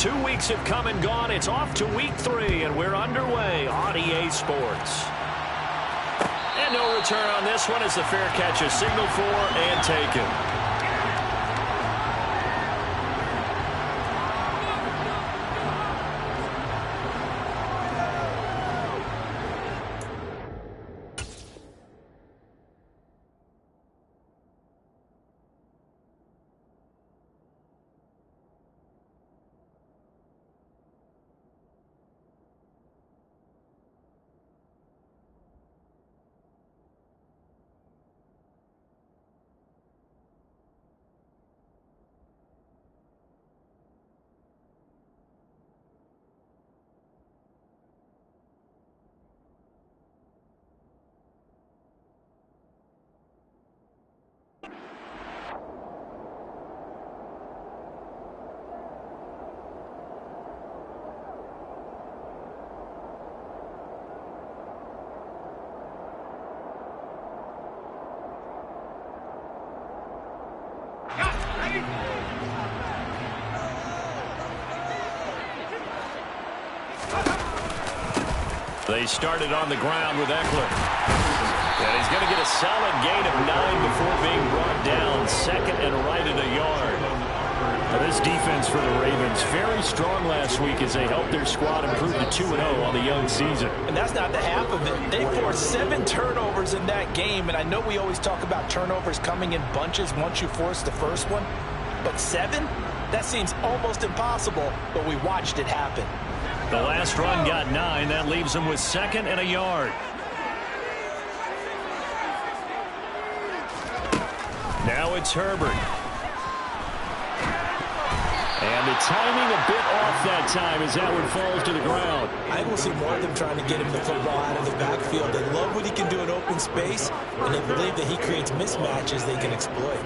2 weeks have come and gone. It's off to week 3, and we're underway on EA Sports. And no return on this one as the fair catch is signaled for and taken. They started on the ground with Eckler. And he's going to get a solid gain of 9 before being brought down. Second and right at a yard. Now this defense for the Ravens, very strong last week as they helped their squad improve to 2-0 on the young season. And that's not the half of it. They forced 7 turnovers in that game. And I know we always talk about turnovers coming in bunches once you force the first one. But 7? That seems almost impossible, but we watched it happen. The last run got 9. That leaves them with 2nd and a yard. Now it's Herbert. And the timing a bit off that time as that one falls to the ground. I will see more of them trying to get him the football out of the backfield. They love what he can do in open space, and they believe that he creates mismatches they can exploit.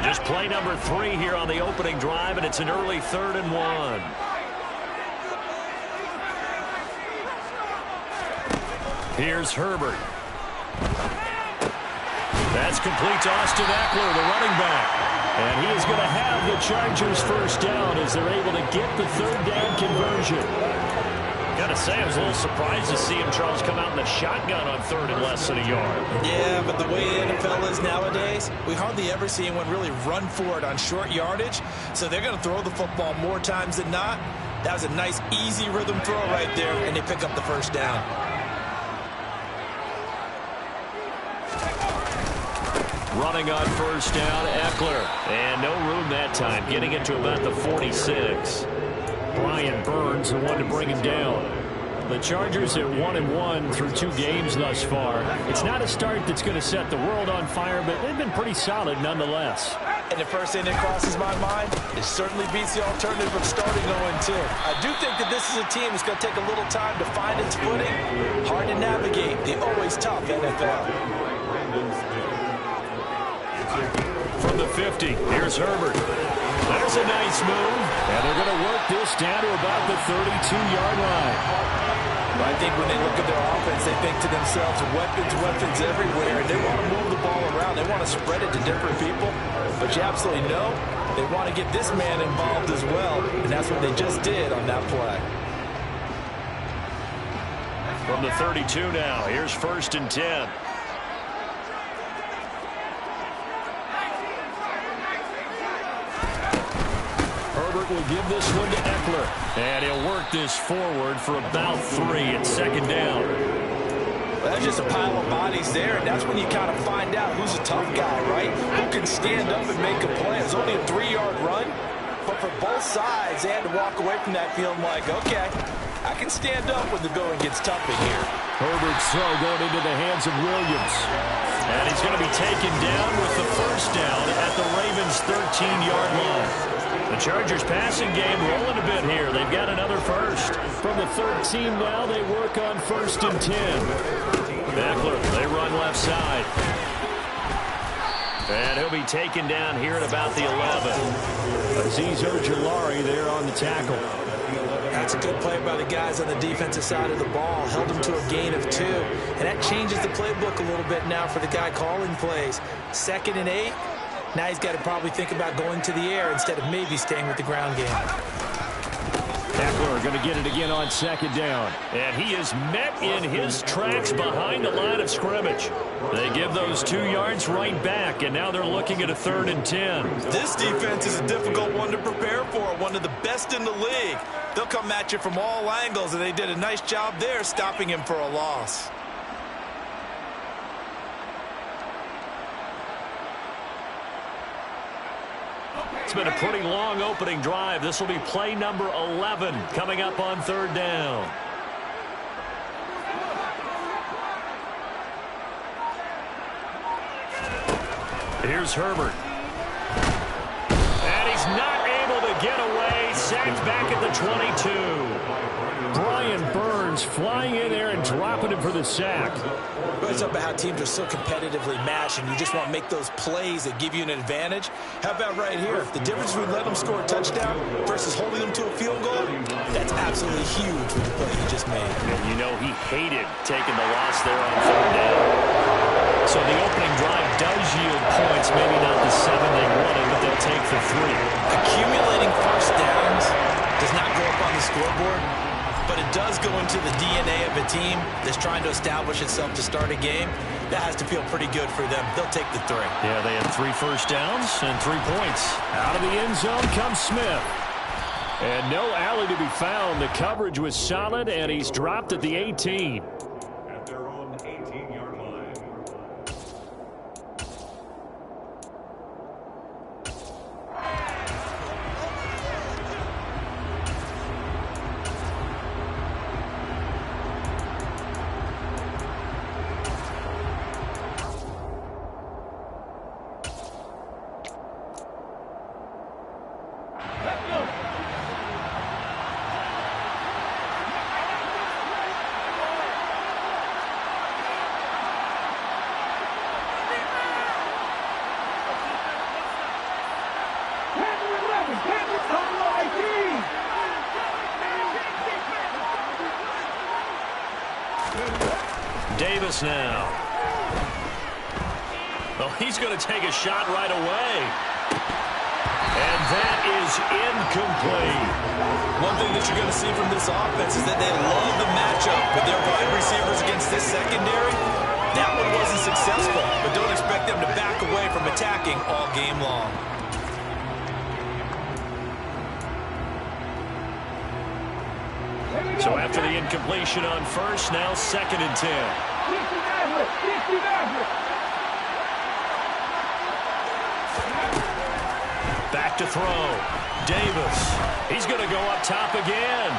Just play number 3 here on the opening drive, and it's an early 3rd and 1. Here's Herbert. That's complete to Austin Eckler, the running back. And he is going to have the Chargers first down as they're able to get the 3rd down conversion. Got to say, I was a little surprised to see him, Charles, come out in the shotgun on 3rd and less than a yard. Yeah, but the way the NFL is nowadays, we hardly ever see anyone really run for it on short yardage. So they're going to throw the football more times than not. That was a nice, easy rhythm throw right there, and they pick up the first down. Running on first down, Eckler. And no room that time, getting it to about the 46. Brian Burns, the one to bring him down. The Chargers at 1-1 through 2 games thus far. It's not a start that's going to set the world on fire, but they've been pretty solid nonetheless. And the first thing that crosses my mind, it certainly beats the alternative of starting 0-2. I do think that this is a team that's going to take a little time to find its footing. Hard to navigate the always tough NFL. From the 50, here's Herbert. There's a nice move, and they're going to work this down to about the 32-yard line. I think when they look at their offense, they think to themselves, weapons everywhere, and they want to move the ball around. They want to spread it to different people, but you absolutely know they want to get this man involved as well, and that's what they just did on that play. From the 32 now, here's 1st and 10. Will give this one to Eckler. And he'll work this forward for about 3 at 2nd down. Well, that's just a pile of bodies there, and that's when you kind of find out who's a tough guy, right? Who can stand up and make a play. It's only a 3-yard run, but for both sides, they had to walk away from that feeling like, okay, I can stand up when the going gets tough in here. Herbert's throw going into the hands of Williams. And he's going to be taken down with the first down at the Ravens' 13-yard line. The Chargers passing game rolling a bit here. They've got another first. From the 13 now, they work on 1st and 10. Eckler, they run left side. And he'll be taken down here at about the 11. Azeez Ojulari there on the tackle. That's a good play by the guys on the defensive side of the ball. Held them to a gain of 2. And that changes the playbook a little bit now for the guy calling plays. 2nd and 8. Now he's got to probably think about going to the air instead of maybe staying with the ground game. Eckler going to get it again on 2nd down. And he is met in his tracks behind the line of scrimmage. They give those 2 yards right back, and now they're looking at a 3rd and 10. This defense is a difficult one to prepare for, one of the best in the league. They'll come at you from all angles, and they did a nice job there stopping him for a loss. It's been a pretty long opening drive. This will be play number 11 coming up on 3rd down. Here's Herbert. And he's not able to get away. Sacked back at the 22. Brian Burns flying in there and dropping him for the sack. It's up about how teams are so competitively matched, and you just want to make those plays that give you an advantage. How about right here? The difference between letting them score a touchdown versus holding them to a field goal, that's absolutely huge with the play he just made. And you know he hated taking the loss there on 3rd down. So the opening drive does yield points, maybe not the 7 they wanted, but they'll take the 3. Accumulating first downs does not go up on the scoreboard, but it does go into the DNA of a team that's trying to establish itself to start a game. That has to feel pretty good for them. They'll take the 3. Yeah, they had 3 first downs and 3 points. Out of the end zone comes Smith. And no alley to be found. The coverage was solid, and he's dropped at the 18. At their own 18-yard line. Davis now. Well, he's going to take a shot right away. And that is incomplete. One thing that you're going to see from this offense is that they love the matchup with their wide receivers against this secondary. That one wasn't successful, but don't expect them to back away from attacking all game long. So after the incompletion on first, now 2nd and 10. Back to throw. Davis. He's going to go up top again.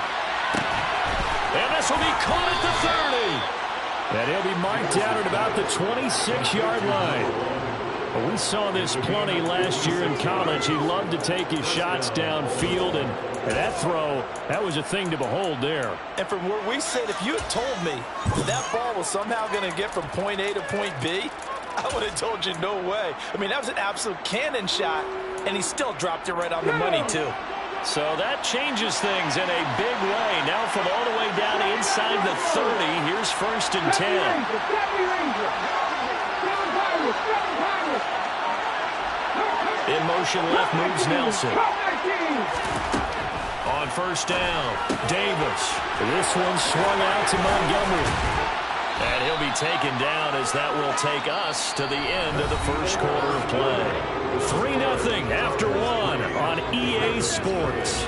And this will be caught at the 30. And he'll be marked down at about the 26-yard line. Well, we saw this plenty last year in college. He loved to take his shots downfield, and that throw, that was a thing to behold there. And from where we sit, if you had told me that ball was somehow going to get from point A to point B, I would have told you no way. I mean, that was an absolute cannon shot, and he still dropped it right on the money, too. So that changes things in a big way. Now from all the way down inside the 30, here's 1st and 10. In motion left moves Nelson. On 1st down, Davis. This one swung out to Montgomery. And he'll be taken down as that will take us to the end of the first quarter of play. 3-0 after 1 on EA Sports.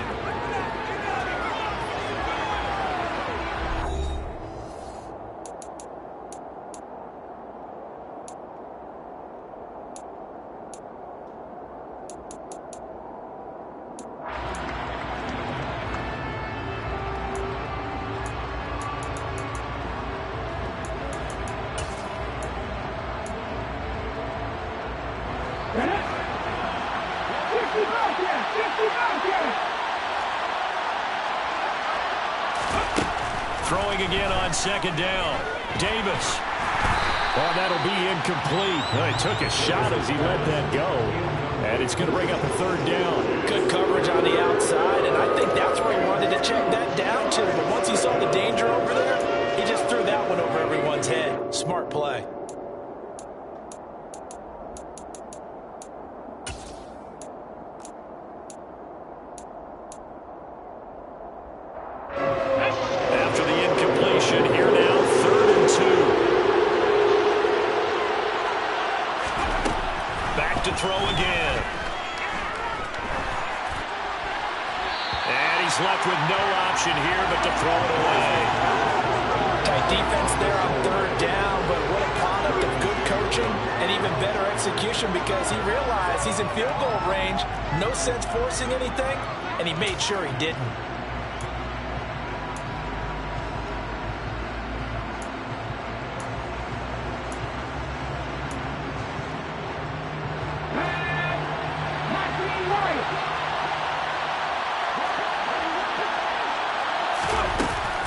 Throwing again on 2nd down. Davis. Oh, that'll be incomplete. He took a shot as he let that go. And it's going to bring up a third down. Good coverage on the outside, and I think that's where he wanted to check that down to. But once he saw the danger over there, he just threw that one over everyone's head. Smart play. After the incompletion, here now, 3rd and 2. Back to throw again. And he's left with no option here but to throw it away. Tight defense there on 3rd down, but what a product of good coaching and even better execution because he realized he's in field goal range. No sense forcing anything, and he made sure he didn't.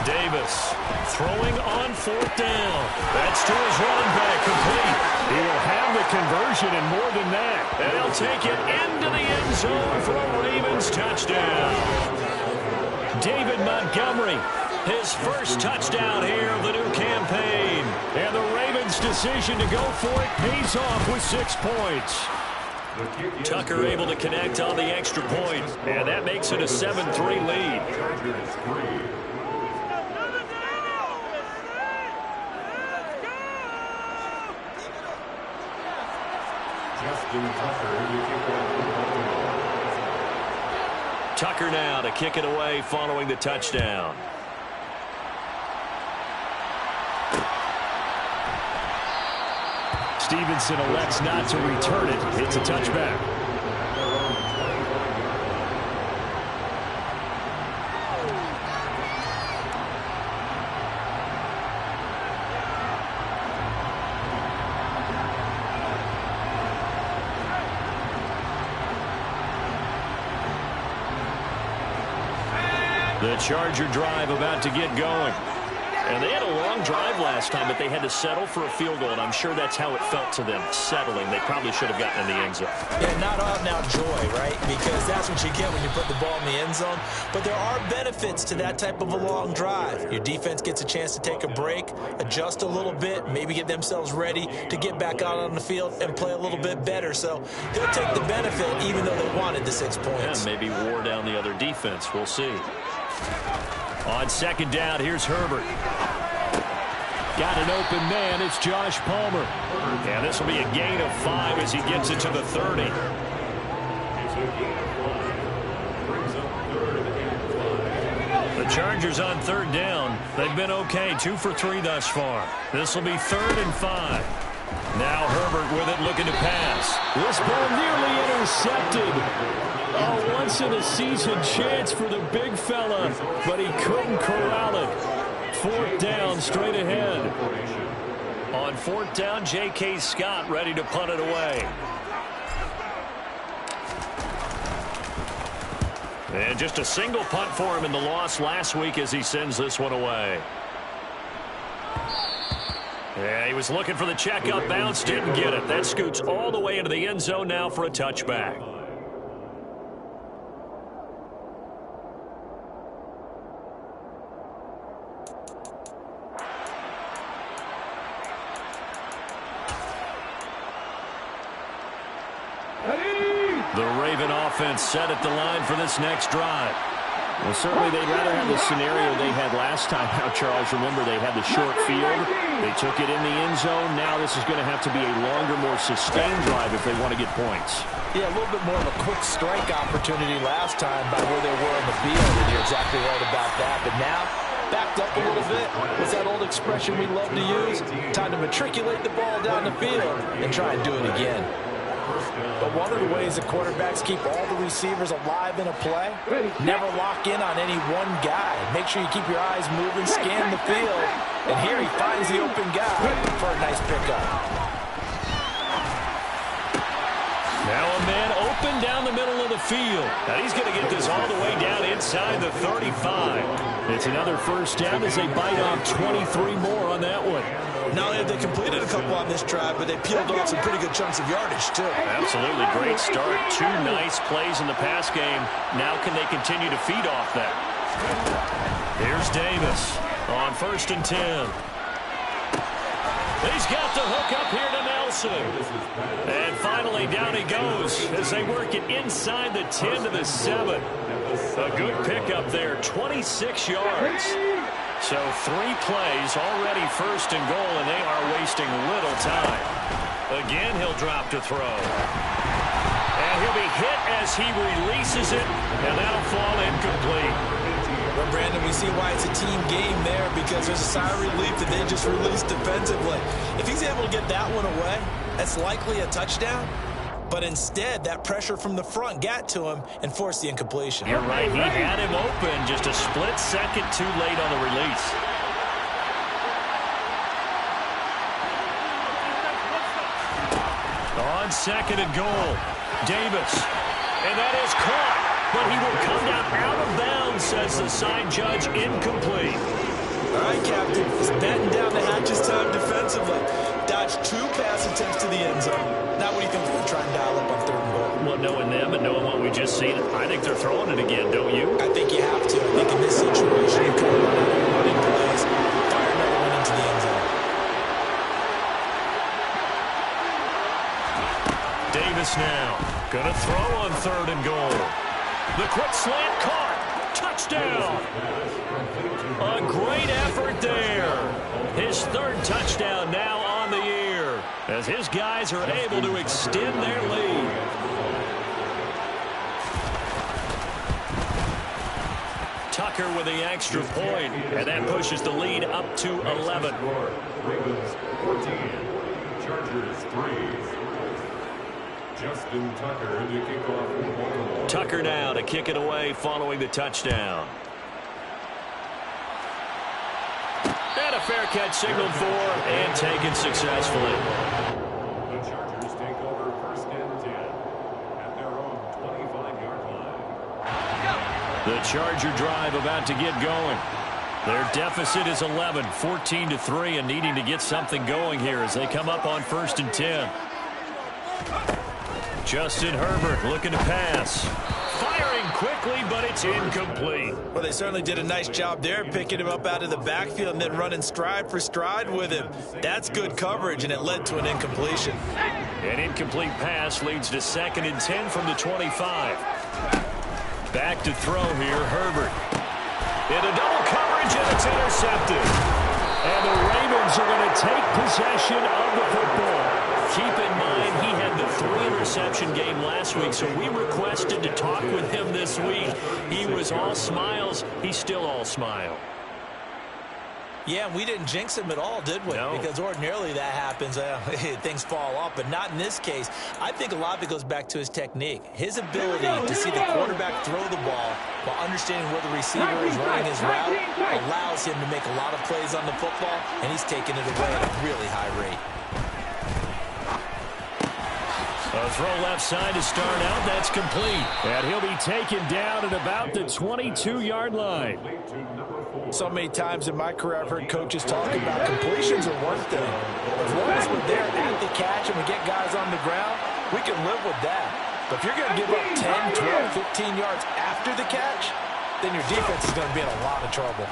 Davis throwing on 4th down. That's to his running back, complete. He will have the conversion and more than that. And he'll take it into the end zone for a Ravens touchdown. David Montgomery, his first touchdown here of the new campaign. And the Ravens' decision to go for it pays off with 6 points. Tucker able to connect on the extra point. And that makes it a 7-3 lead. Tucker now to kick it away following the touchdown. Stevenson elects not to return it. It's a touchback. The Charger drive about to get going. And they had a long drive last time, but they had to settle for a field goal, and I'm sure that's how it felt to them, settling. They probably should have gotten in the end zone. Yeah, not out now joy, right? Because that's what you get when you put the ball in the end zone. But there are benefits to that type of a long drive. Your defense gets a chance to take a break, adjust a little bit, maybe get themselves ready to get back out on the field and play a little bit better. So they'll take the benefit even though they wanted the 6 points. Yeah, maybe wore down the other defense. We'll see. On 2nd down, here's Herbert. Got an open man. It's Josh Palmer. Yeah, this will be a gain of 5 as he gets it to the 30. The Chargers on 3rd down. They've been okay, 2 for 3 thus far. This will be 3rd and 5. Now Herbert with it, looking to pass. This ball nearly intercepted. A once-in-a-season chance for the big fella, but he couldn't corral it. 4th down, straight ahead. On 4th down, J.K. Scott ready to punt it away. And just a single punt for him in the loss last week as he sends this one away. Yeah, he was looking for the checkup bounce, didn't get it. That scoots all the way into the end zone now for a touchback. The Raven offense set at the line for this next drive. Well, certainly they'd rather have the scenario they had last time. Now, Charles, remember they had the short field. They took it in the end zone. Now this is going to have to be a longer, more sustained drive if they want to get points. Yeah, a little bit more of a quick strike opportunity last time by where they were on the field, and you're exactly right about that. But now, backed up a little bit. What's that old expression we love to use? Time to matriculate the ball down the field and try and do it again. But one of the ways the quarterbacks keep all the receivers alive in a play, never lock in on any one guy. Make sure you keep your eyes moving, scan the field, and here he finds the open guy for a nice pickup. Now a man open down the middle of the field. Now he's going to get this all the way down inside the 35. It's another first down as they bite off 23 more on that one. Not only have they completed a couple on this drive, but they peeled off some pretty good chunks of yardage, too. Absolutely. Great start. 2 nice plays in the pass game. Now can they continue to feed off that? Here's Davis on 1st and 10. He's got the hook up here to Nelson. And finally down he goes as they work it inside the 10 to the 7. A good pickup there, 26 yards. So 3 plays, already 1st and goal, and they are wasting little time. Again, he'll drop to throw. And he'll be hit as he releases it, and that'll fall incomplete. Well, Brandon, we see why it's a team game there, because there's a sigh of relief that they just released defensively. If he's able to get that one away, that's likely a touchdown. But instead, that pressure from the front got to him and forced the incompletion. You're right. He had him open just a split second too late on the release. On 2nd and goal, Davis. And that is caught. But he will come down out of bounds, says the side judge, incomplete. All right, Captain. He's batting down the hatches time defensively. Dodged 2 pass attempts to the end zone. Now what do you think they're going to try and dial up on 3rd and goal? Well, knowing them and knowing what we just seen, I think they're throwing it again, don't you? I think you have to. I think in this situation, you could run out of running plays, fire another one into the end zone. Davis now going to throw on 3rd and goal. The quick slant caught. Touchdown. A great effort there. His 3rd touchdown now on the year as his guys are able to extend their lead. Tucker with the extra point, and that pushes the lead up to 11. Ravens 14, Chargers 3. Justin Tucker to kick off for Baltimore. Tucker now to kick it away following the touchdown. And a fair catch signaled for and taken successfully. The Chargers take over 1st and 10 at their own 25-yard line. The Charger drive about to get going. Their deficit is 11, 14-3, and needing to get something going here as they come up on 1st and 10. Justin Herbert looking to pass. Firing quickly, but it's incomplete. Well, they certainly did a nice job there, picking him up out of the backfield and then running stride for stride with him. That's good coverage, and it led to an incompletion. An incomplete pass leads to 2nd and 10 from the 25. Back to throw here, Herbert. Into double coverage, and it's intercepted. And the Ravens are going to take possession of the football. Keep in mind, he had the 3-interception game last week, so we requested to talk with him this week. He was all smiles. He's still all smile. Yeah, we didn't jinx him at all, did we? No. Because ordinarily that happens. Things fall off, but not in this case. I think a lot of it goes back to his technique. His ability to see the quarterback throw the ball while understanding where the receiver is running his route allows him to make a lot of plays on the football, and he's taking it away at a really high rate. A throw left side to start out. That's complete. And he'll be taken down at about the 22-yard line. So many times in my career I've heard coaches talk about completions are one thing. As long as we're there at the catch and we get guys on the ground, we can live with that. But if you're going to give up 10, 12, 15 yards after the catch, then your defense is going to be in a lot of trouble.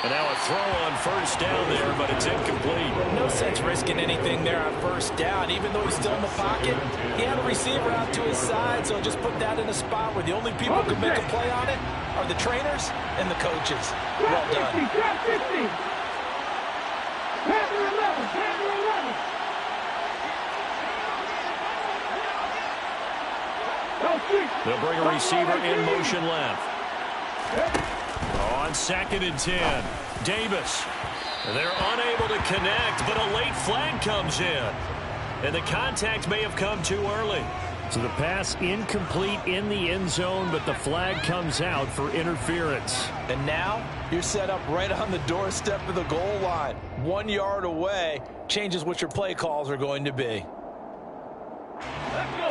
And now a throw on 1st down there, but it's incomplete. No sense risking anything there on 1st down. Even though he's still in the pocket, he had a receiver out to his side, so just put that in a spot where the only people who can make a play on it are the trainers and the coaches. Well done. They'll bring a receiver in motion left. On 2nd and 10, Davis. They're unable to connect, but a late flag comes in. And the contact may have come too early. So the pass incomplete in the end zone, but the flag comes out for interference. And now you're set up right on the doorstep of the goal line. 1 yard away changes what your play calls are going to be.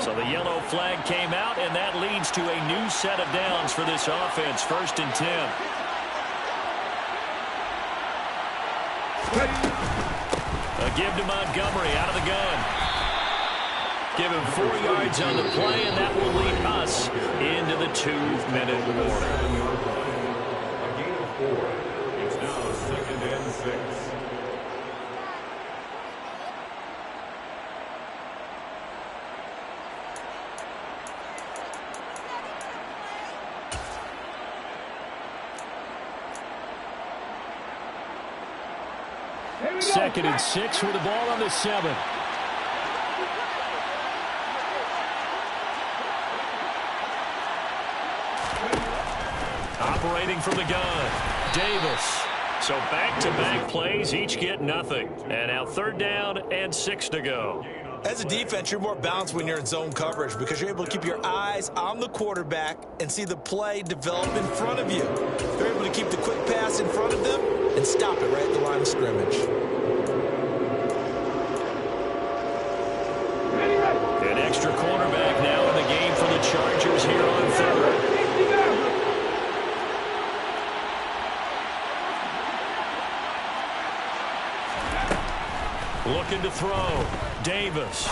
So the yellow flag came out, and that leads to a new set of downs for this offense. 1st and 10. A give to Montgomery out of the gun. Give him 4 yards on the play, and that will lead us into the 2-minute warning. A gain of 4. It's now 2nd and 6. Second and 6 with the ball on the 7. Operating from the gun, Davis. So back-to-back plays, each get nothing. And now 3rd down and 6 to go. As a defense, you're more balanced when you're in zone coverage because you're able to keep your eyes on the quarterback and see the play develop in front of you. You're able to keep the quick pass in front of them and stop it right at the line of scrimmage. An extra cornerback now in the game for the Chargers here on 3rd. Looking to throw. Davis.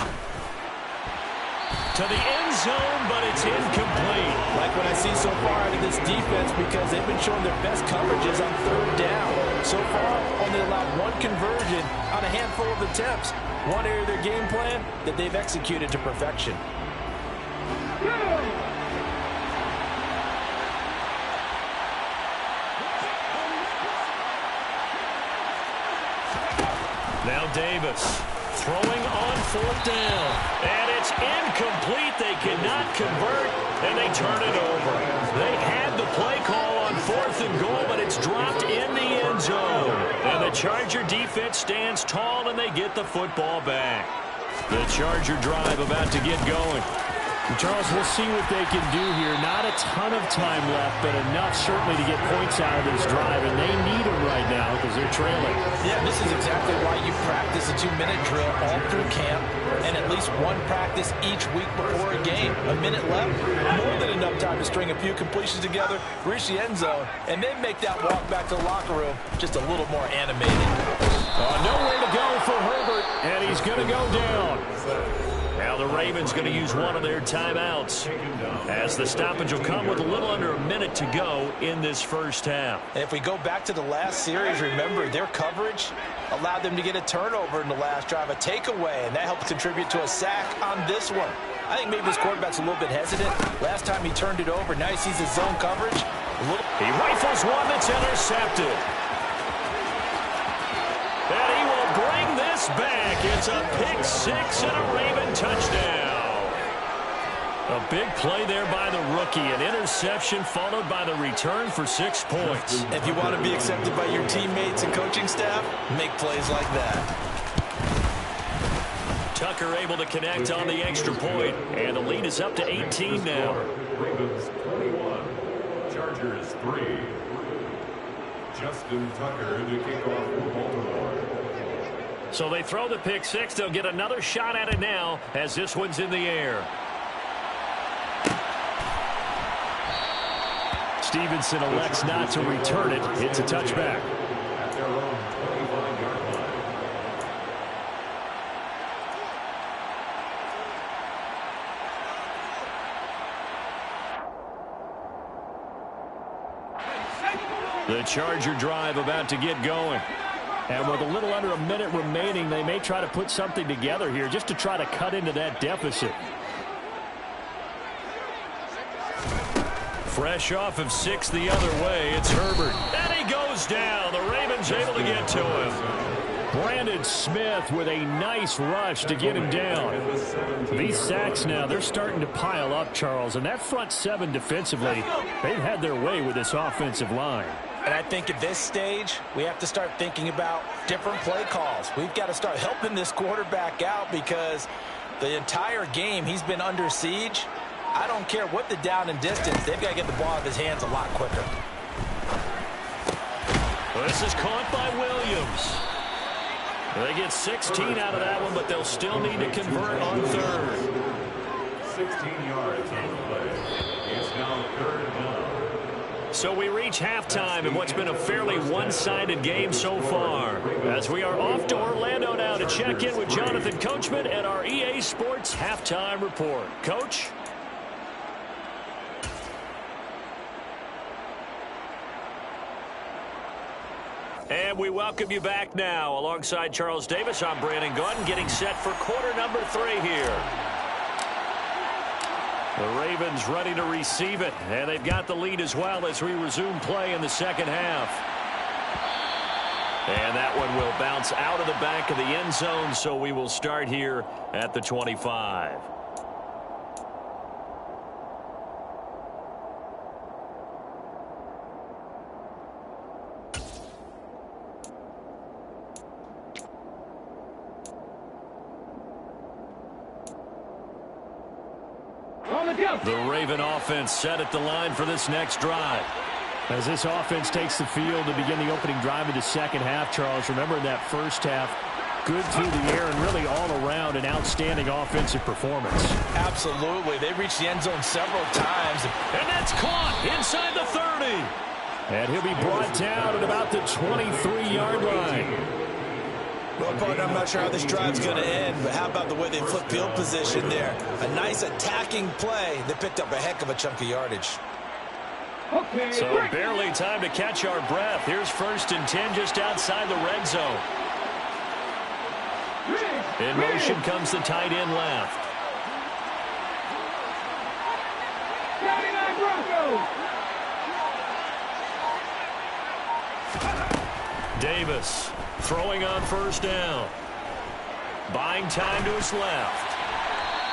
To the end zone, but it's incomplete. Like what I see so far out of this defense because they've been showing their best coverages on 3rd down. So far, only allowed 1 conversion on a handful of attempts. One area of their game plan that they've executed to perfection. Now Davis throwing on 4th down. And it's incomplete. They cannot convert, and they turn it over. They had the play call on 4th and goal, but it's dropped in the end zone. And the Charger defense stands tall, and they get the football back. The Charger drive about to get going. Charles, we'll see what they can do here. Not a ton of time left, but enough certainly to get points out of this drive, and they need them right now because they're trailing. Yeah, this is exactly why you practice a 2-minute drill all through camp and at least 1 practice each week before a game. A minute left, more than enough time to string a few completions together, reach the end zone, and then make that walk back to the locker room just a little more animated. Nowhere to go for Herbert, and he's going to go down. Now the Ravens going to use one of their timeouts as the stoppage will come with a little under a minute to go in this first half. And if we go back to the last series, remember their coverage allowed them to get a turnover in the last drive, a takeaway, and that helped contribute to a sack on this one. I think maybe this quarterback's a little bit hesitant. Last time he turned it over, now he sees his zone coverage. He rifles one that's intercepted. And he will bring this back. It's a pick 6 and a Raven touchdown. A big play there by the rookie. An interception followed by the return for 6 points. If you want to be accepted by your teammates and coaching staff, make plays like that. Tucker able to connect on the extra point, and the lead is up to 18 now. Ravens 21, Chargers 3. Justin Tucker to kick off for Baltimore. So they throw the pick 6. They'll get another shot at it now as this one's in the air. Stevenson elects not to return it. It's a touchback. At their own 25-yard line. The Charger drive about to get going. And with a little under a minute remaining, they may try to put something together here just to try to cut into that deficit. Fresh off of 6 the other way, it's Herbert. And he goes down. The Ravens able to get to him. Brandon Smith with a nice rush to get him down. These sacks now, they're starting to pile up, Charles. And that front 7 defensively, they've had their way with this offensive line. And I think at this stage, we have to start thinking about different play calls. We've got to start helping this quarterback out because the entire game he's been under siege. I don't care what the down and distance. They've got to get the ball out of his hands a lot quicker. This is caught by Williams. They get 16 out of that one, but they'll still need to convert on 3rd. 16 yards on the play. It's now 3rd down. So we reach halftime in what's been a fairly one-sided game so far. As we are off to Orlando now to check in with Jonathan Coachman and our EA Sports Halftime Report. Coach? And we welcome you back now. Alongside Charles Davis, I'm Brandon Gordon, getting set for quarter number 3 here. The Ravens ready to receive it, and they've got the lead as well as we resume play in the second half. And that one will bounce out of the back of the end zone, so we will start here at the 25. The Raven offense set at the line for this next drive. As this offense takes the field to begin the opening drive of the second half, Charles, remember in that first half, good through the air and really all around an outstanding offensive performance. Absolutely. They reached the end zone several times. And that's caught inside the 30. And he'll be brought down at about the 23-yard line. Well, partner, I'm not sure how this drive's going to end, but how about the way they flip field position there? A nice attacking play. They picked up a heck of a chunk of yardage. So barely time to catch our breath. Here's 1st and 10 just outside the red zone. In motion comes the tight end left. Davis throwing on 1st down. Buying time to his left.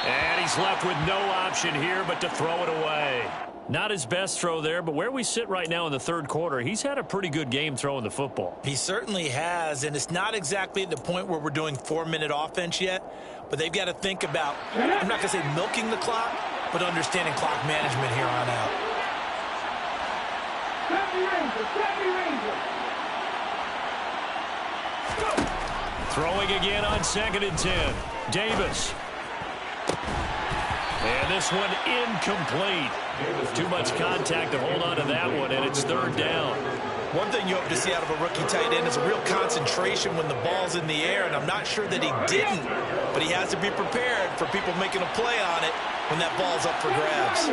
And he's left with no option here but to throw it away. Not his best throw there, but where we sit right now in the third quarter, he's had a pretty good game throwing the football. He certainly has, and it's not exactly at the point where we're doing 4-minute offense yet, but they've got to think about, I'm not going to say milking the clock, but understanding clock management here on out. Throwing again on 2nd and 10. Davis. And this one incomplete. Too much contact to hold on to that one, and it's 3rd down. One thing you hope to see out of a rookie tight end is a real concentration when the ball's in the air, and I'm not sure that he didn't, but he has to be prepared for people making a play on it when that ball's up for grabs.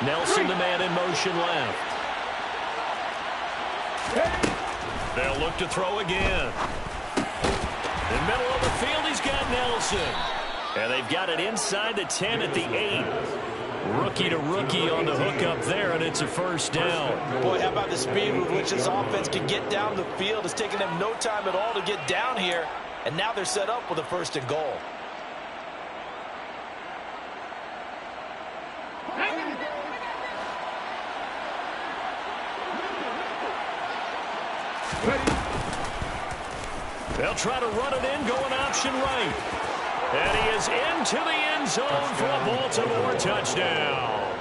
Nelson, the man in motion left. They'll look to throw again. In the middle of the field, he's got Nelson. And they've got it inside the 10 at the 8. Rookie to rookie on the hook up there, and it's a 1st down. Boy, how about the speed with which this offense can get down the field? It's taken them no time at all to get down here, and now they're set up with a 1st and goal. They'll try to run it in, going option right. And he is into the end zone for a Baltimore touchdown.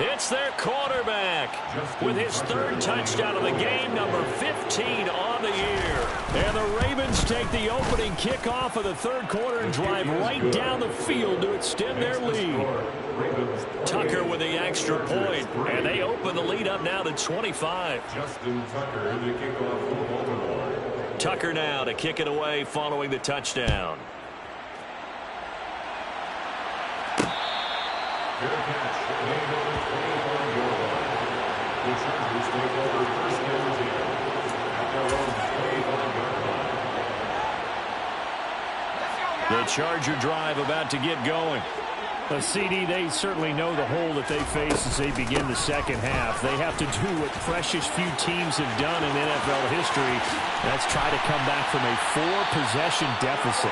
It's their quarterback with his 3rd touchdown of the game, number 15 on the year. And the Ravens take the opening kickoff of the third quarter and drive right down the field to extend their lead. Tucker with the extra point, and they open the lead up now to 25. Justin Tucker, the kickoff for Baltimore. Tucker now to kick it away following the touchdown. Fair catch, made over 24-yard line. The Chargers take over 1st and 10 at their own 25-yard line. The Charger drive about to get going. CD, they certainly know the hole that they face as they begin the second half. They have to do what precious few teams have done in NFL history. That's try to come back from a 4-possession deficit.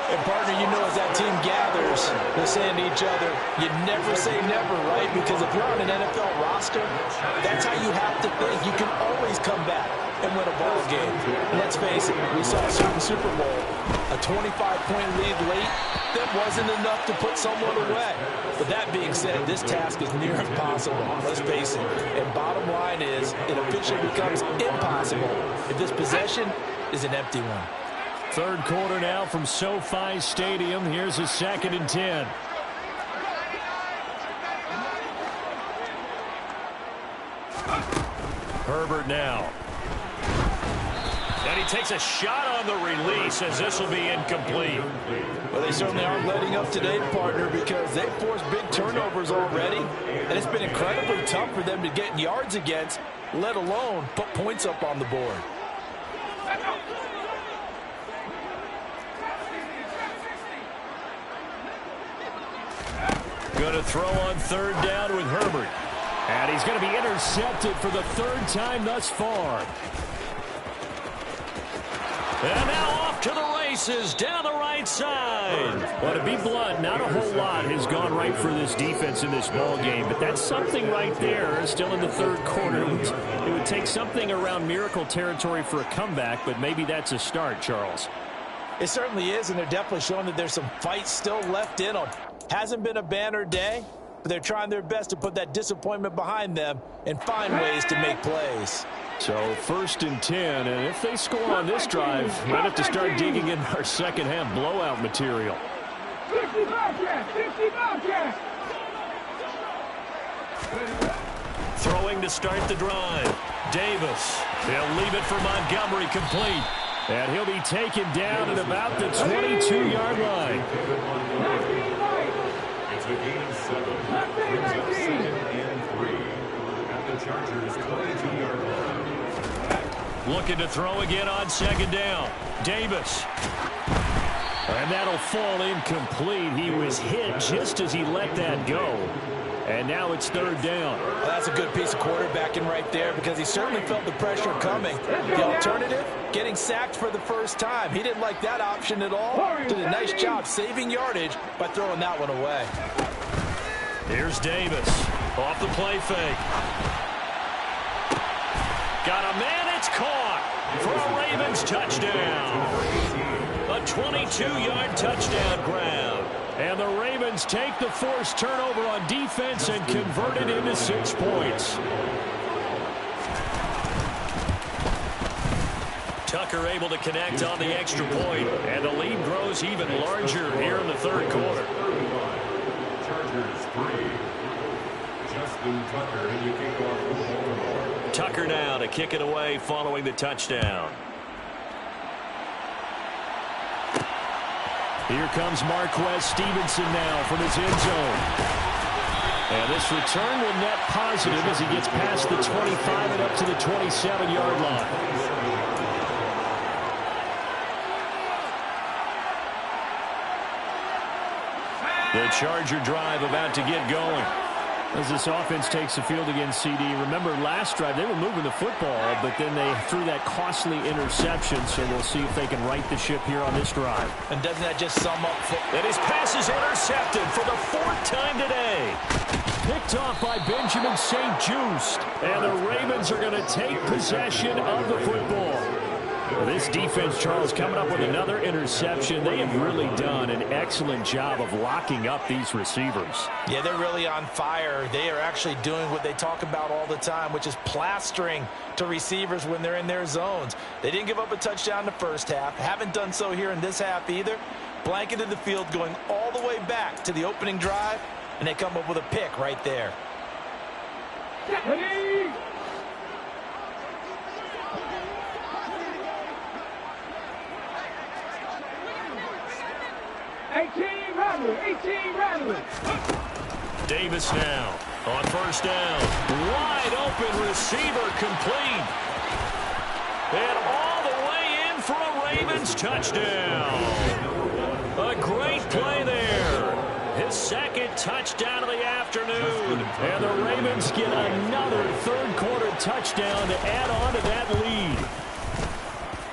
And, partner, you know as that team gathers, they're saying to each other, you never say never, right? Because if you're on an NFL roster, that's how you have to think. You can always come back and win a ball game. And let's face it, we saw a certain Super Bowl, a 25-point lead late. That wasn't enough to put someone away. But that being said, this task is near impossible. Let's face it. And bottom line is, it officially becomes impossible if this possession is an empty one. Third quarter now from SoFi Stadium. Here's a 2nd and 10. Herbert now. And he takes a shot on the release as this will be incomplete. Well, they certainly aren't letting up today, partner, because they've forced big turnovers already, and it's been incredibly tough for them to get yards against, let alone put points up on the board. Going to throw on third down with Herbert. And he's going to be intercepted for the third time thus far. And now off to the races down the right side. Well, to be blunt, not a whole lot has gone right for this defense in this ball game, but that's something right there. Still in the third quarter. It would take something around miracle territory for a comeback, but maybe that's a start, Charles. It certainly is, and they're definitely showing that there's some fight still left in them. Hasn't been a banner day, but they're trying their best to put that disappointment behind them and find ways to make plays. So 1st and 10, and if they score on this drive, we might have to start digging in our second half blowout material. 60 Bobcats! Throwing to start the drive. Davis. They'll leave it for Montgomery, complete. And he'll be taken down at about the 22-yard line. It's a gain of 7. Brings up 2nd and 3 at the Chargers' 22-yard line. Looking to throw again on second down. Davis. And that'll fall incomplete. He was hit just as he let that go. And now it's third down. Well, that's a good piece of quarterbacking right there because he certainly felt the pressure coming. The alternative, getting sacked for the first time. He didn't like that option at all. Did a nice job saving yardage by throwing that one away. Here's Davis. Off the play fake. Got a man. It's caught for a Ravens touchdown. A 22-yard touchdown grab. And the Ravens take the forced turnover on defense and convert it into 6 points. Tucker able to connect on the extra point, and the lead grows even larger here in the third quarter. Chargers 3. Justin Tucker, and you kick off for Baltimore. Tucker now to kick it away following the touchdown. Here comes Marquez Stevenson now from his end zone. And this return will net positive as he gets past the 25 and up to the 27-yard line. The Charger drive about to get going. As this offense takes the field against CD, remember last drive they were moving the football, but then they threw that costly interception, so we'll see if they can right the ship here on this drive. And doesn't that just sum up? And his pass is intercepted for the 4th time today. Picked off by Benjamin St. Just, and the Ravens are going to take possession of the football. This defense, Charles, coming up with another interception. They have really done an excellent job of locking up these receivers. Yeah, they're really on fire. They are actually doing what they talk about all the time, which is plastering to receivers when they're in their zones. They didn't give up a touchdown in the first half. Haven't done so here in this half either. Blanketed the field going all the way back to the opening drive, and they come up with a pick right there. 18 Rattler. Davis now on first down. Wide open receiver, complete. And all the way in for a Ravens touchdown. A great play there. His 2nd touchdown of the afternoon. And the Ravens get another third-quarter touchdown to add on to that lead.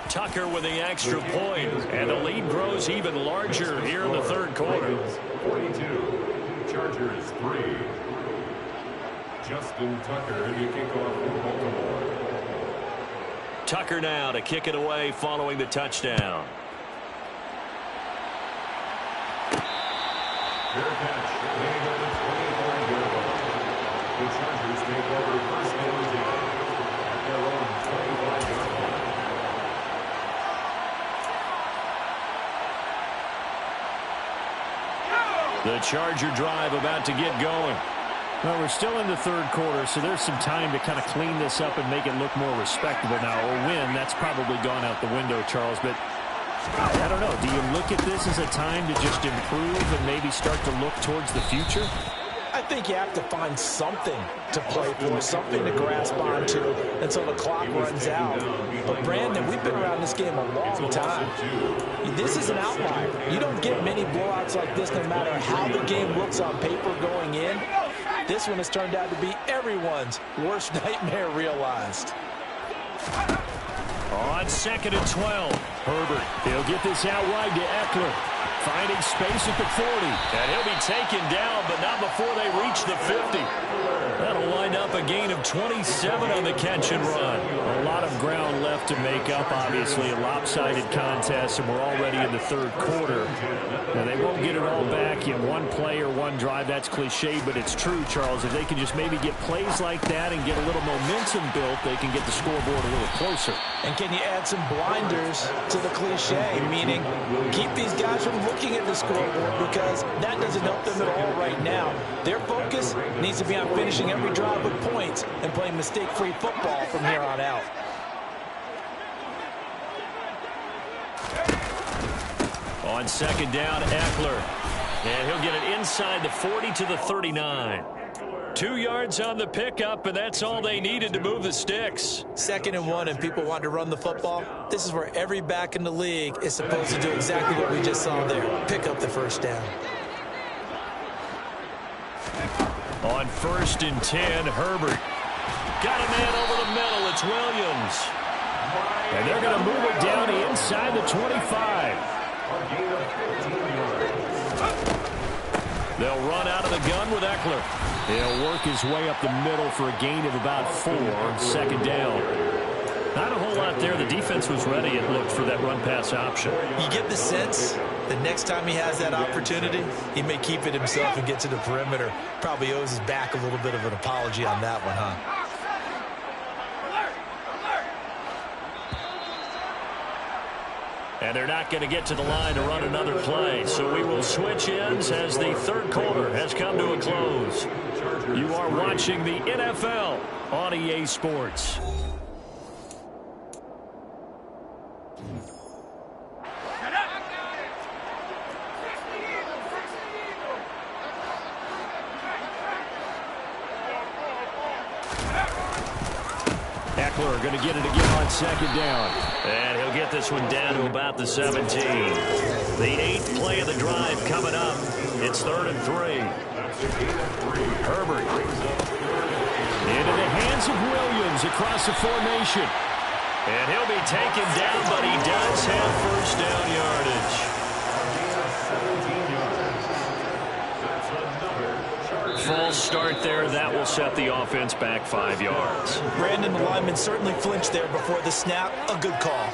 Tucker with the extra point, and the lead grows even larger here in the third quarter. 42. Chargers 3. Justin Tucker, and you kick off for Baltimore. Tucker now to kick it away following the touchdown. Fair catch, made at the 24-yard line. The Chargers take over 1st and 10 at their own 25-yard line. The Charger drive about to get going. Well, we're still in the third quarter, so there's some time to kind of clean this up and make it look more respectable now. Or win, that's probably gone out the window, Charles. But I don't know. Do you look at this as a time to just improve and maybe start to look towards the future? I think you have to find something to play for, something to grasp onto until the clock runs out. But, Brandon, we've been around this game a long time. This is an outlier. You don't get many blowouts like this no matter how the game looks on paper going in. This one has turned out to be everyone's worst nightmare realized. On 2nd and 12. Herbert, he'll get this out wide to Eckler. Finding space at the 40. And he'll be taken down, but not before they reach the 50. That'll wind up a gain of 27 on the catch and run. A lot of ground left to make up, obviously. A lopsided contest, and we're already in the third quarter. Now, they won't get it all back in one play or one drive. That's cliche, but it's true, Charles. If they can just maybe get plays like that and get a little momentum built, they can get the scoreboard a little closer. And can you add some blinders to the cliche, meaning keep these guys from looking at the scoreboard because that doesn't help them at all right now. Their focus needs to be on finishing every drive with points and playing mistake-free football from here on out. On 2nd down, Eckler. And he'll get it inside the 40 to the 39. 2 yards on the pickup, and that's all they needed to move the sticks. 2nd and 1, and people want to run the football. This is where every back in the league is supposed to do exactly what we just saw there. Pick up the first down. On 1st and 10, Herbert. Got a man over the middle. It's Williams. And they're going to move it down inside the 25. They'll run out of the gun with Eckler. He'll work his way up the middle for a gain of about 4. 2nd down. Not a whole lot there. The defense was ready, it looked, for that run-pass option. You get the sense that next time he has that opportunity, he may keep it himself and get to the perimeter. Probably owes his back a little bit of an apology on that one, huh? And they're not going to get to the line to run another play. So we will switch ends as the third quarter has come to a close. You are watching the NFL on EA Sports. Eckler going to get it again on 2nd down. And he'll get this one down to about the 17. The 8th play of the drive coming up. It's 3rd and 3. Herbert. Into the hands of Williams across the formation. And he'll be taken down, but he does have first down yardage. False start there. That will set the offense back 5 yards. Brandon, the lineman certainly flinched there before the snap. A good call.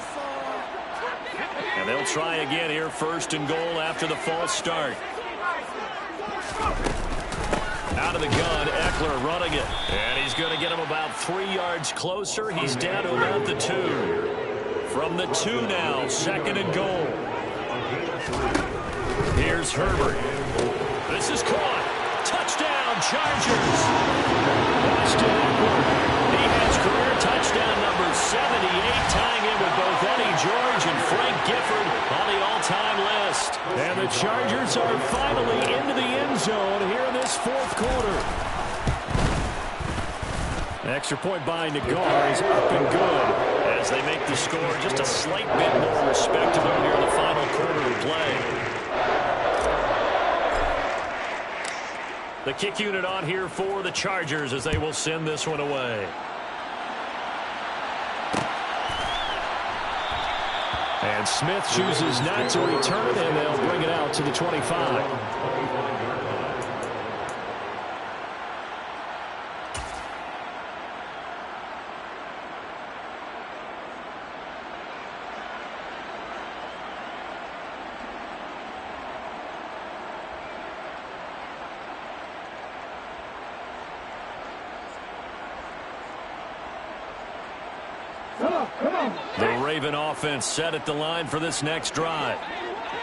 And they'll try again here, 1st and goal after the false start. Out of the gun, Eckler running it. And he's going to get him about 3 yards closer. He's down to about the 2. From the 2 now, 2nd and goal. Here's Herbert. This is caught. Touchdown, Chargers. Austin Eckler. He has career touchdown number 78, tying in with both Eddie George and Frank Gifford on the all-time list. And the Chargers are finally into the end zone here in this 4th quarter. Extra point by Nagar is up and good as they make the score just a slight bit more respectable here in the final quarter of play. The kick unit on here for the Chargers as they will send this one away. And Smith chooses not to return it, and they'll bring it out to the 25. The Raven offense set at the line for this next drive.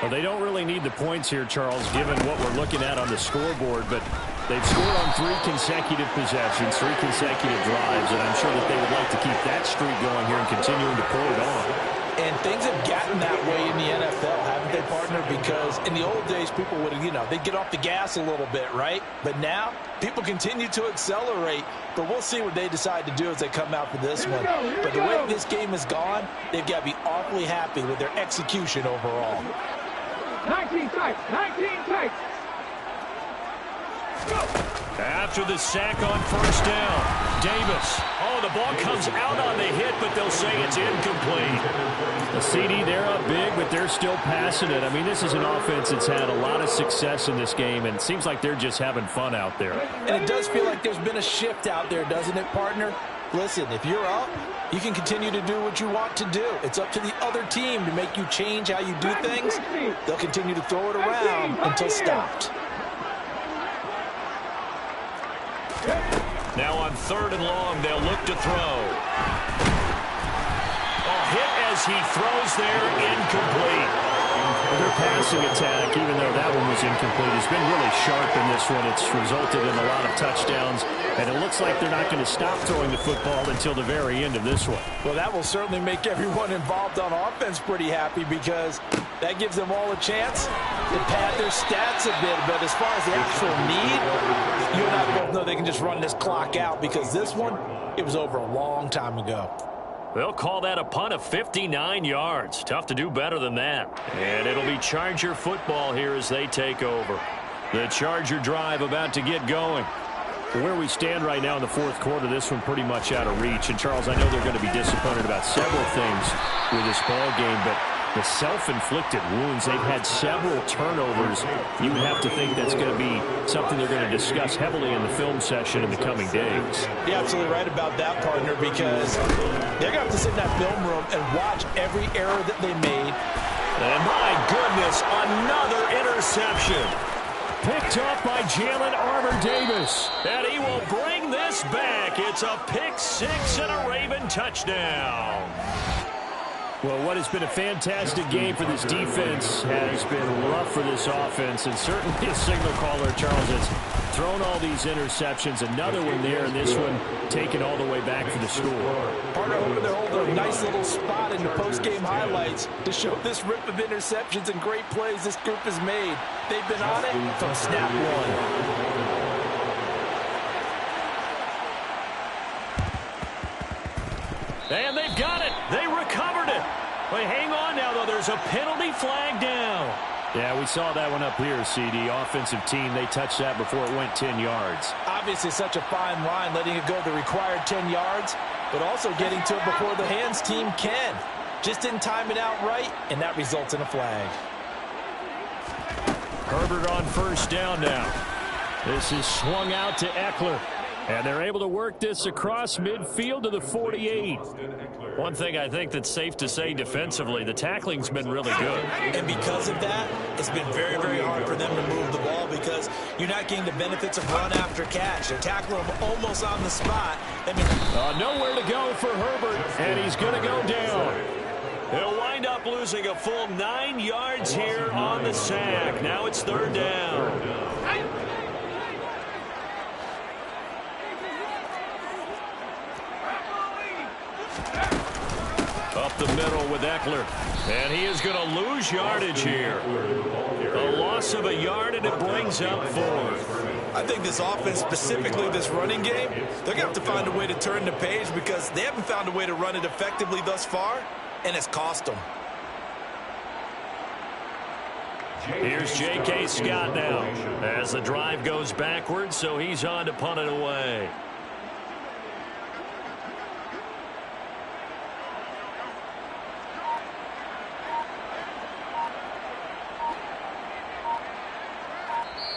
Well, they don't really need the points here, Charles, given what we're looking at on the scoreboard, but they've scored on 3 consecutive possessions, 3 consecutive drives, and I'm sure that they would like to keep that streak going here and continuing to pull it on. And things have gotten that way in the NFL, haven't they, partner? Because in the old days, people would, they'd get off the gas a little bit, right? But now, people continue to accelerate. But we'll see what they decide to do as they come out for this one. But the way this game has gone, they've got to be awfully happy with their execution overall. 19 tights, 19 tights. After the sack on first down, Davis. Oh, the ball comes out on the hit, but they'll say it's incomplete. The CD, they're up big, but they're still passing it. I mean, this is an offense that's had a lot of success in this game, and it seems like they're just having fun out there. And it does feel like there's been a shift out there, doesn't it, partner? Listen, if you're up, you can continue to do what you want to do. It's up to the other team to make you change how you do things. They'll continue to throw it around until stopped. Now on 3rd and long, they'll look to throw. A hit as he throws there, incomplete. Their passing attack, even though that one was incomplete, has been really sharp in this one. It's resulted in a lot of touchdowns, and it looks like they're not going to stop throwing the football until the very end of this one. Well, that will certainly make everyone involved on offense pretty happy because that gives them all a chance to pad their stats a bit. But as far as the actual need, you and I both know they can just run this clock out because this one, it was over a long time ago. They'll call that a punt of 59 yards. Tough to do better than that. And it'll be Charger football here as they take over. The Charger drive about to get going. Where we stand right now in the 4th quarter, this one pretty much out of reach. And, Charles, I know they're going to be disappointed about several things with this ball game, but the self-inflicted wounds, they've had several turnovers. You would have to think that's going to be something they're going to discuss heavily in the film session in the coming days. You're absolutely right about that, partner, because they're going to have to sit in that film room and watch every error that they made. And my goodness, another interception. Picked up by Jalen Armour-Davis. And he will bring this back. It's a pick 6 and a Raven touchdown. Well, what has been a fantastic game for this defense has been rough for this offense, and certainly a signal caller, Charles, has thrown all these interceptions. Another one there, and this one taken all the way back for the score. Partner, hoping they're holding a nice little spot in the post-game highlights to show this rip of interceptions and great plays this group has made. They've been on it from snap one. And they've got it. They recovered it. But hang on now, though. There's a penalty flag down. Yeah, we saw that one up here, CD. Offensive team, they touched that before it went 10 yards. Obviously, such a fine line, letting it go the required 10 yards, but also getting to it before the hands team can. Just didn't time it out right, and that results in a flag. Herbert on first down now. This is swung out to Eckler. And they're able to work this across midfield to the 48. One thing I think that's safe to say defensively, the tackling's been really good. And because of that, it's been very, very hard for them to move the ball because you're not getting the benefits of run after catch. They're tackling them almost on the spot. I mean, nowhere to go for Herbert, and he's going to go down. He'll wind up losing a full 9 yards here on the sack. Now it's 3rd down. Up the middle with Eckler. And he is going to lose yardage here. A loss of a yard, and it brings up 4th. I think this offense, specifically this running game, they're going to have to find a way to turn the page because they haven't found a way to run it effectively thus far, and it's cost them. Here's J.K. Scott now as the drive goes backwards, so he's on to punt it away.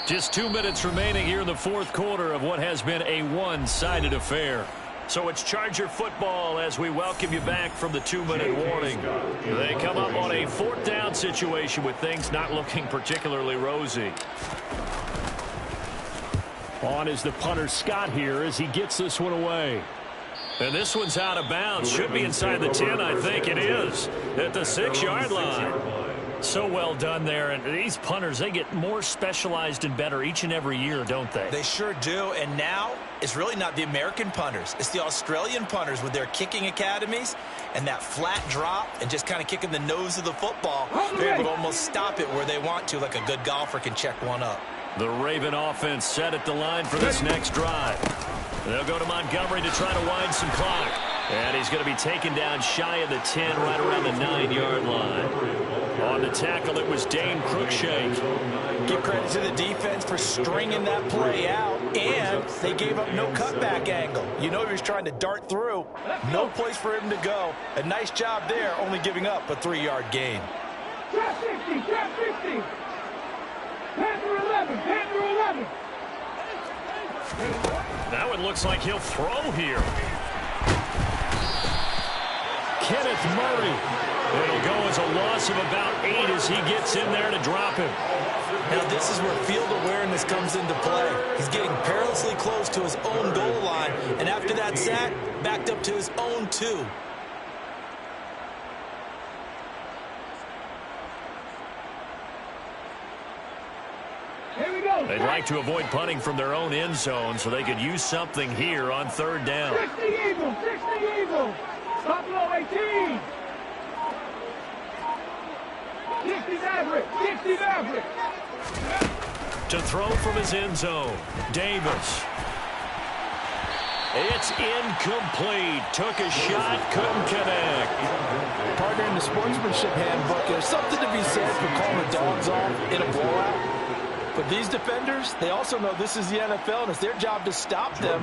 Just 2 minutes remaining here in the 4th quarter of what has been a one-sided affair. So it's Charger football as we welcome you back from the 2-minute warning. They come up on a 4th down situation with things not looking particularly rosy. On is the punter Scott here as he gets this one away. And this one's out of bounds. Should be inside the 10, I think it is. At the 6-yard line. So well done there. And these punters, they get more specialized and better each and every year, don't they? They sure do. And now it's really not the American punters. It's the Australian punters with their kicking academies and that flat drop and just kind of kicking the nose of the football. They're able to almost stop it where they want to, like a good golfer can check one up. The Raven offense set at the line for this next drive. They'll go to Montgomery to try to wind some clock. And he's going to be taken down shy of the 10, right around the 9-yard line. On the tackle, it was Dane Cruikshank. Give credit to the defense for stringing that play out, and they gave up no cutback angle. You know he was trying to dart through. No place for him to go. A nice job there, only giving up a 3-yard gain. Trap 60, trap 60. Panther 11, Panther 11. That one looks like he'll throw here. Kenneth Murray. It'll go as a loss of about 8 as he gets in there to drop him. Now this is where field awareness comes into play. He's getting perilously close to his own goal line, and after that sack, backed up to his own 2. They'd like to avoid punting from their own end zone so they could use something here on 3rd down. 60 Eagles, 60 Eagles. Buffalo 18. 60 Maverick, 60 Maverick. To throw from his end zone, Davis. It's incomplete. Took a shot, couldn't connect. Partner, in the sportsmanship handbook, there's something to be said for calling the dogs off in a blowout. But these defenders, they also know this is the NFL, and it's their job to stop them,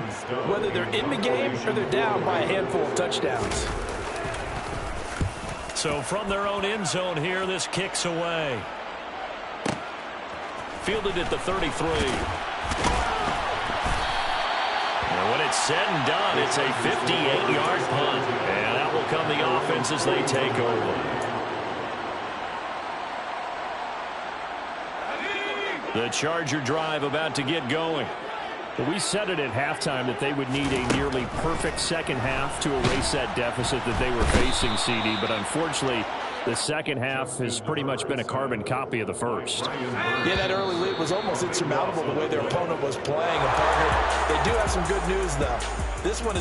whether they're in the game or they're down by a handful of touchdowns. So from their own end zone here, this kicks away. Fielded at the 33. And when it's said and done, it's a 58-yard punt. And that will come the offense as they take over. The Charger drive about to get going. But we said it at halftime that they would need a nearly perfect second half to erase that deficit that they were facing, CD. But unfortunately, the second half has pretty much been a carbon copy of the first. Yeah, that early lead was almost insurmountable the way their opponent was playing. And partner, they do have some good news, though. This one is